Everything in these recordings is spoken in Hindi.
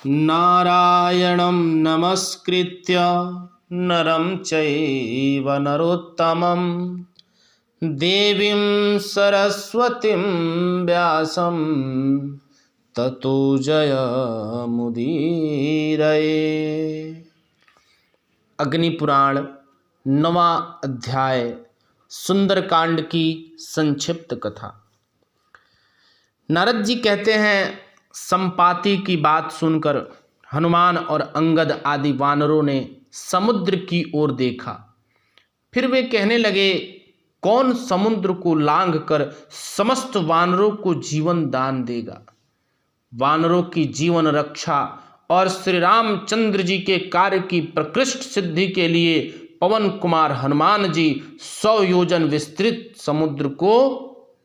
नारायणं नमस्कृत्य नरं चैव नरोत्तमं देवीं सरस्वतीं व्यासं ततो जयमुदीरये। अग्नि पुराण 9वां अध्याय सुंदरकांड की संक्षिप्त कथा। नारद जी कहते हैं, संपाति की बात सुनकर हनुमान और अंगद आदि वानरों ने समुद्र की ओर देखा। फिर वे कहने लगे, कौन समुद्र को लांघ कर समस्त वानरों को जीवन दान देगा। वानरों की जीवन रक्षा और श्री रामचंद्र जी के कार्य की प्रकृष्ट सिद्धि के लिए पवन कुमार हनुमान जी 100 योजन विस्तृत समुद्र को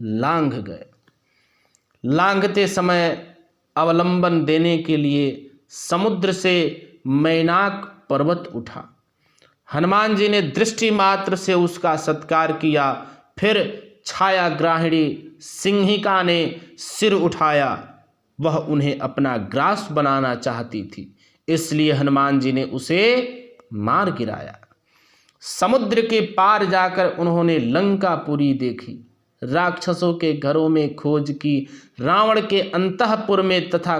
लांघ गए। लांघते समय अवलंबन देने के लिए समुद्र से मैनाक पर्वत उठा। हनुमान जी ने दृष्टि मात्र से उसका सत्कार किया। फिर छायाग्राहिणी सिंहिका ने सिर उठाया। वह उन्हें अपना ग्रास बनाना चाहती थी, इसलिए हनुमान जी ने उसे मार गिराया। समुद्र के पार जाकर उन्होंने लंकापुरी देखी, राक्षसों के घरों में खोज की, रावण के अंतःपुर में तथा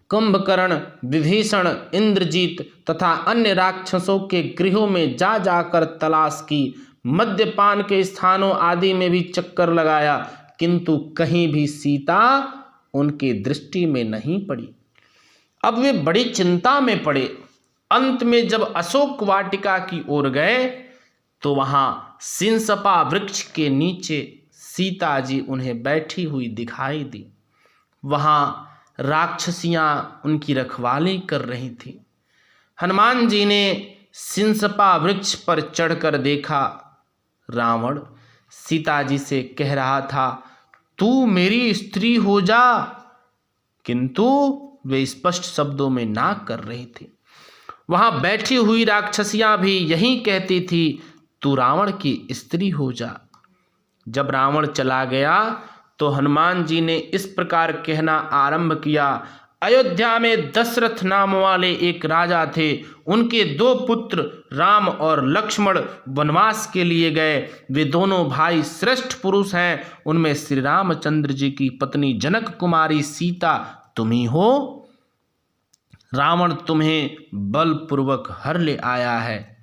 कुंभकर्ण, विभीषण, इंद्रजीत तथा अन्य राक्षसों के गृहों में जा जाकर तलाश की, मद्यपान के स्थानों आदि में भी चक्कर लगाया, किंतु कहीं भी सीता उनकी दृष्टि में नहीं पड़ी। अब वे बड़ी चिंता में पड़े। अंत में जब अशोक वाटिका की ओर गए तो वहां सिंसपा वृक्ष के नीचे सीता जी उन्हें बैठी हुई दिखाई दी। वहां राक्षसियां उनकी रखवाली कर रही थी। हनुमान जी ने सिंसपा वृक्ष पर चढ़कर देखा। रावण सीता जी से कह रहा था, तू मेरी स्त्री हो जा, किंतु वे स्पष्ट शब्दों में ना कर रही थी। वहां बैठी हुई राक्षसियां भी यही कहती थी, तू रावण की स्त्री हो जा। जब रावण चला गया तो हनुमान जी ने इस प्रकार कहना आरंभ किया, अयोध्या में दशरथ नाम वाले एक राजा थे। उनके 2 पुत्र राम और लक्ष्मण वनवास के लिए गए। वे दोनों भाई श्रेष्ठ पुरुष हैं। उनमें श्री रामचंद्र जी की पत्नी जनक कुमारी सीता तुम ही हो। रावण तुम्हें बलपूर्वक हर ले आया है।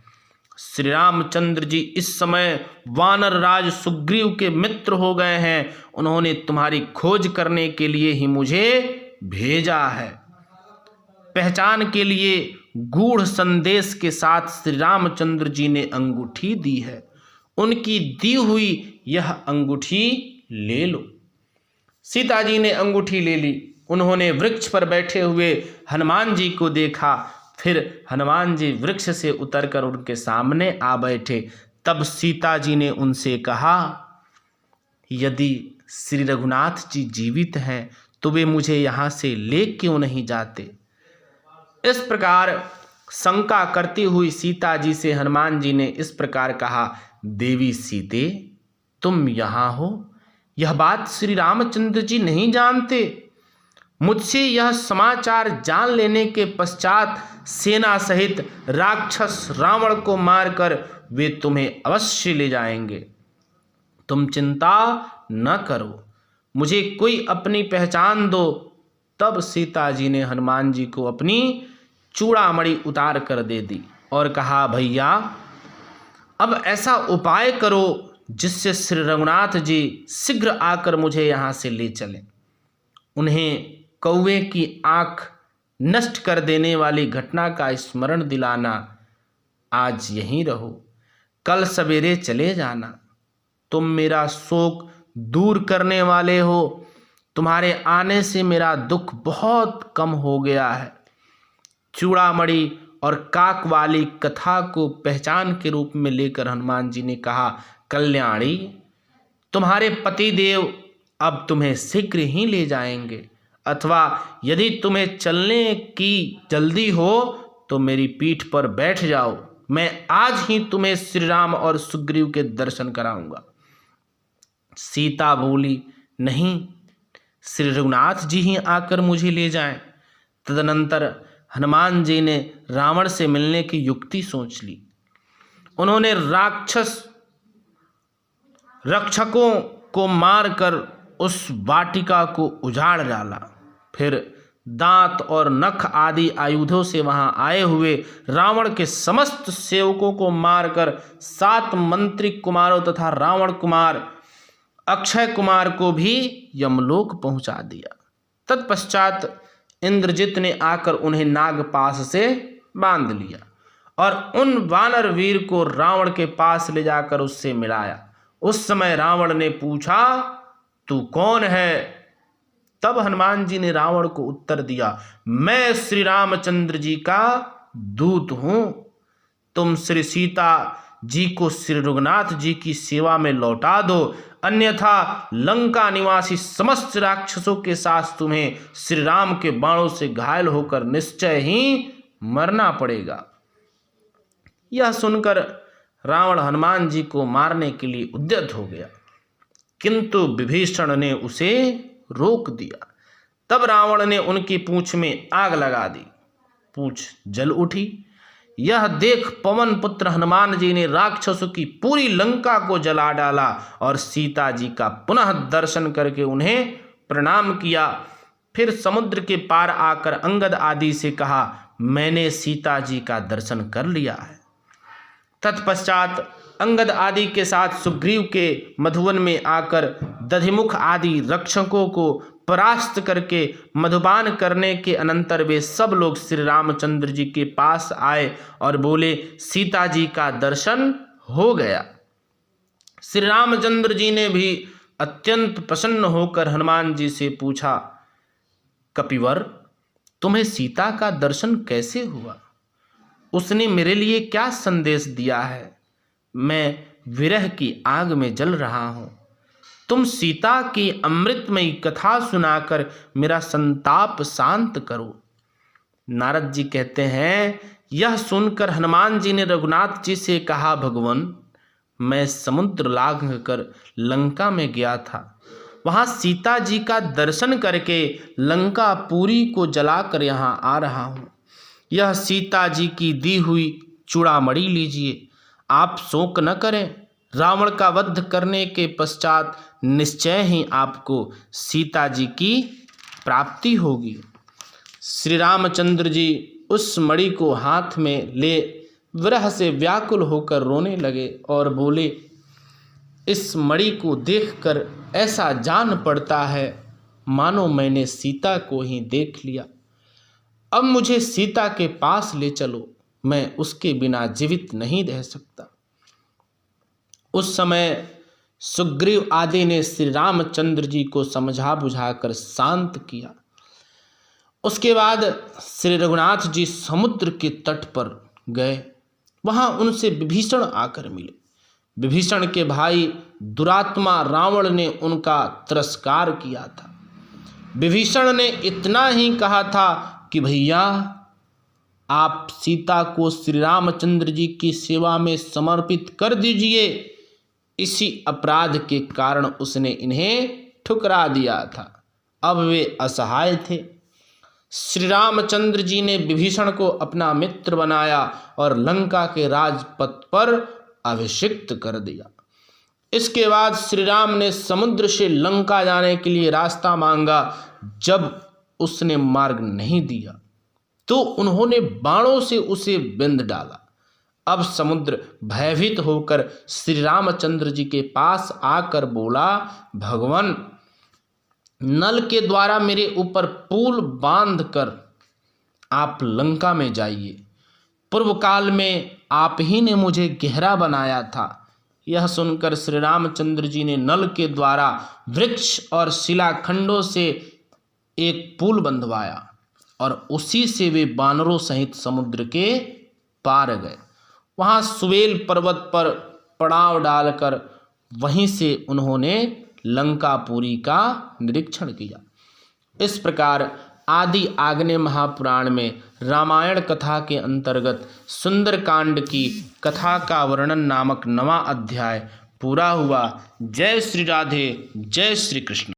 श्री रामचंद्र जी इस समय वानर राज सुग्रीव के मित्र हो गए हैं। उन्होंने तुम्हारी खोज करने के लिए ही मुझे भेजा है। पहचान के लिए गूढ़ संदेश के साथ श्री रामचंद्र जी ने अंगूठी दी है। उनकी दी हुई यह अंगूठी ले लो। सीता जी ने अंगूठी ले ली। उन्होंने वृक्ष पर बैठे हुए हनुमान जी को देखा। फिर हनुमान जी वृक्ष से उतरकर उनके सामने आ बैठे। तब सीता जी ने उनसे कहा, यदि श्री रघुनाथ जी जीवित हैं तो वे मुझे यहाँ से ले क्यों नहीं जाते। इस प्रकार शंका करती हुई सीता जी से हनुमान जी ने इस प्रकार कहा, देवी सीते, तुम यहाँ हो, यह बात श्री रामचंद्र जी नहीं जानते। मुझसे यह समाचार जान लेने के पश्चात सेना सहित राक्षस रावण को मारकर वे तुम्हें अवश्य ले जाएंगे। तुम चिंता न करो, मुझे कोई अपनी पहचान दो। तब सीता जी ने हनुमान जी को अपनी चूड़ामणि उतार कर दे दी और कहा, भैया अब ऐसा उपाय करो जिससे श्री रघुनाथ जी शीघ्र आकर मुझे यहाँ से ले चलें। उन्हें कौवे की आंख नष्ट कर देने वाली घटना का स्मरण दिलाना। आज यहीं रहो, कल सवेरे चले जाना। तुम मेरा शोक दूर करने वाले हो। तुम्हारे आने से मेरा दुख बहुत कम हो गया है। चूड़ामणि और काक वाली कथा को पहचान के रूप में लेकर हनुमान जी ने कहा, कल्याणी, तुम्हारे पतिदेव अब तुम्हें शीघ्र ही ले जाएंगे, अथवा यदि तुम्हें चलने की जल्दी हो तो मेरी पीठ पर बैठ जाओ। मैं आज ही तुम्हें श्री राम और सुग्रीव के दर्शन कराऊंगा। सीता बोली, नहीं, श्री रघुनाथ जी ही आकर मुझे ले जाएं। तदनंतर हनुमान जी ने रावण से मिलने की युक्ति सोच ली। उन्होंने राक्षस रक्षकों को मारकर उस वाटिका को उजाड़ डाला। फिर दांत और नख आदि आयुधों से वहां आए हुए रावण के समस्त सेवकों को मारकर 7 मंत्री कुमारों तथा रावण कुमार अक्षय कुमार को भी यमलोक पहुंचा दिया। तत्पश्चात इंद्रजित ने आकर उन्हें नागपाश से बांध लिया और उन वानर वीर को रावण के पास ले जाकर उससे मिलाया। उस समय रावण ने पूछा, तू कौन है? तब हनुमान जी ने रावण को उत्तर दिया, मैं श्री रामचंद्र जी का दूत हूं। तुम श्री सीता जी को श्री रघुनाथ जी की सेवा में लौटा दो, अन्यथा लंका निवासी समस्त राक्षसों के साथ तुम्हें श्री राम के बाणों से घायल होकर निश्चय ही मरना पड़ेगा। यह सुनकर रावण हनुमान जी को मारने के लिए उद्यत हो गया, किंतु विभीषण ने उसे रोक दिया। तब रावण ने उनकी पूंछ में आग लगा दी। पूंछ जल उठी। यह देख पवन पुत्र हनुमान जी ने राक्षसों की पूरी लंका को जला डाला और सीता जी का पुनः दर्शन करके उन्हें प्रणाम किया। फिर समुद्र के पार आकर अंगद आदि से कहा, मैंने सीता जी का दर्शन कर लिया है। तत्पश्चात अंगद आदि के साथ सुग्रीव के मधुवन में आकर दधिमुख आदि रक्षकों को परास्त करके मधुपान करने के अनंतर वे सब लोग श्री रामचंद्र जी के पास आए और बोले, सीता जी का दर्शन हो गया। श्री रामचंद्र जी ने भी अत्यंत प्रसन्न होकर हनुमान जी से पूछा, कपिवर, तुम्हें सीता का दर्शन कैसे हुआ? उसने मेरे लिए क्या संदेश दिया है? मैं विरह की आग में जल रहा हूं। तुम सीता की अमृतमयी कथा सुनाकर मेरा संताप शांत करो। नारद जी कहते हैं, यह सुनकर हनुमान जी ने रघुनाथ जी से कहा, भगवान, मैं समुद्र लांघ कर लंका में गया था। वहां सीता जी का दर्शन करके लंका पूरी को जलाकर यहाँ आ रहा हूँ। यह सीता जी की दी हुई चूड़ामणि लीजिए। आप शोक न करें, रावण का वध करने के पश्चात निश्चय ही आपको सीता जी की प्राप्ति होगी। श्री रामचंद्र जी उस मणि को हाथ में ले विरह से व्याकुल होकर रोने लगे और बोले, इस मणि को देखकर ऐसा जान पड़ता है मानो मैंने सीता को ही देख लिया। अब मुझे सीता के पास ले चलो, मैं उसके बिना जीवित नहीं रह सकता। उस समय सुग्रीव आदि ने श्री रामचंद्र जी को समझा बुझाकर शांत किया। उसके बाद श्री रघुनाथ जी समुद्र के तट पर गए। वहां उनसे विभीषण आकर मिले। विभीषण के भाई दुरात्मा रावण ने उनका तिरस्कार किया था। विभीषण ने इतना ही कहा था कि भैया, आप सीता को श्री रामचंद्र जी की सेवा में समर्पित कर दीजिए। इसी अपराध के कारण उसने इन्हें ठुकरा दिया था। अब वे असहाय थे। श्री रामचंद्र जी ने विभीषण को अपना मित्र बनाया और लंका के राजपथ पर अभिषिक्त कर दिया। इसके बाद श्री राम ने समुद्र से लंका जाने के लिए रास्ता मांगा। जब उसने मार्ग नहीं दिया तो उन्होंने बाणों से उसे बिंध डाला। अब समुद्र भयभीत होकर श्री रामचंद्र जी के पास आकर बोला, भगवान, नल के द्वारा मेरे ऊपर पुल बांध कर आप लंका में जाइए। पूर्व काल में आप ही ने मुझे गहरा बनाया था। यह सुनकर श्री रामचंद्र जी ने नल के द्वारा वृक्ष और शिलाखंडों से एक पुल बंधवाया और उसी से वे बानरों सहित समुद्र के पार गए। वहां सुवेल पर्वत पर पड़ाव डालकर वहीं से उन्होंने लंकापुरी का निरीक्षण किया। इस प्रकार आदि आग्नेय महापुराण में रामायण कथा के अंतर्गत सुंदरकांड की कथा का वर्णन नामक 9वां अध्याय पूरा हुआ। जय श्री राधे, जय श्री कृष्ण।